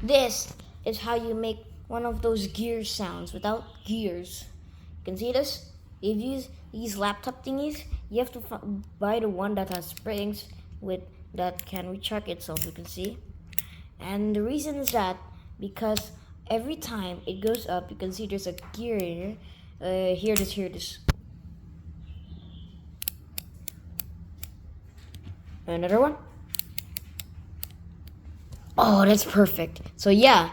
This is how you make one of those gear sounds without gears. You can see this? If you use these laptop thingies, you have to buy the one that has springs with that can retract itself, you can see. And the reason is that because every time it goes up, you can see there's a gear here. Hear this. Another one. Oh, that's perfect. So yeah,